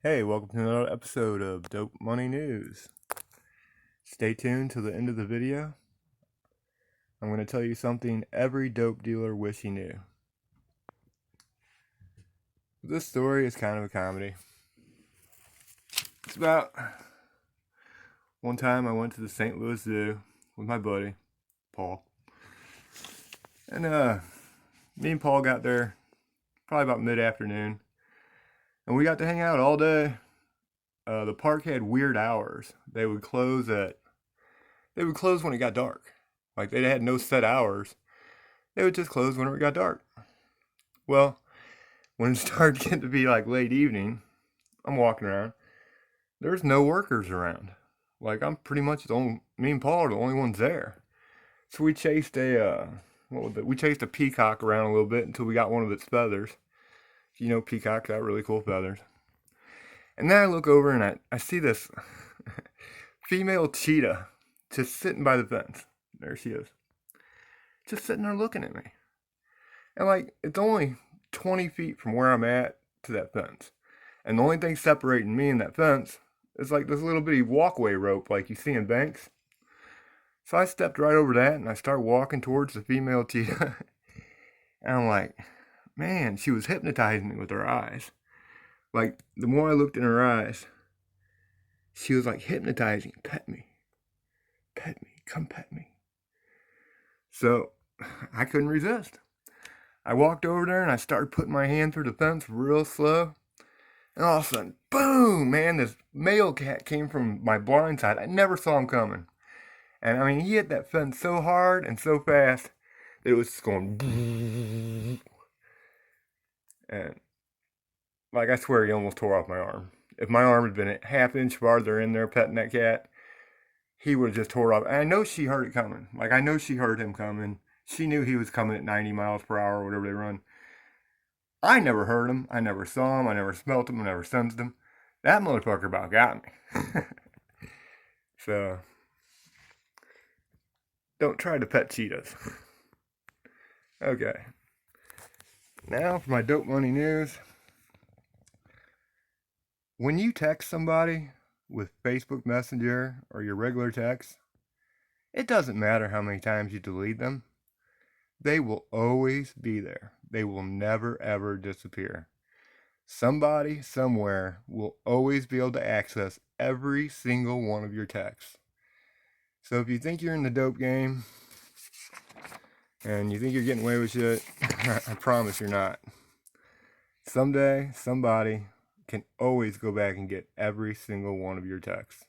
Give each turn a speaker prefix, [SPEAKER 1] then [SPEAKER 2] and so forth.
[SPEAKER 1] Hey, welcome to another episode of Dope Money News. Stay tuned to the end of the video. I'm going to tell you something every dope dealer wish he knew. This story is kind of a comedy. It's about one time I went to the St. Louis Zoo with my buddy, Paul. And me and Paul got there probably about mid-afternoon. And we got to hang out all day. The park had weird hours. They would close when it got dark. Like, they had no set hours. They would just close whenever it got dark. Well, when it started getting to be like late evening, I'm walking around. There's no workers around. Like, I'm pretty much me and Paul are the only ones there. So we chased we chased a peacock around a little bit until we got one of its feathers. You know, peacocks got really cool feathers. And then I look over and I see this female cheetah just sitting by the fence. There she is. Just sitting there looking at me. And like, it's only 20 feet from where I'm at to that fence. And the only thing separating me and that fence is like this little bitty walkway rope like you see in banks. So I stepped right over that and I started walking towards the female cheetah. And I'm like, man, she was hypnotizing me with her eyes. Like, the more I looked in her eyes, she was like hypnotizing. Pet me, come pet me. So I couldn't resist. I walked over there and I started putting my hand through the fence real slow. And all of a sudden, boom, man, this male cat came from my blind side. I never saw him coming. And I mean, he hit that fence so hard and so fast that it was just going. And like, I swear he almost tore off my arm. If my arm had been a half inch farther in there petting that cat, he would have just tore off. And I know she heard it coming. Like, I know she heard him coming. She knew he was coming at 90 miles per hour or whatever they run. I never heard him. I never saw him. I never smelt him. I never sensed him. That motherfucker about got me. So, don't try to pet cheetahs. Okay. Now for my dope money news. When you text somebody with Facebook Messenger or your regular text, it doesn't matter how many times you delete them. They will always be there. They will never ever disappear. Somebody, somewhere, will always be able to access every single one of your texts. So if you think you're in the dope game, and you think you're getting away with shit, I promise you're not. Someday, somebody can always go back and get every single one of your texts.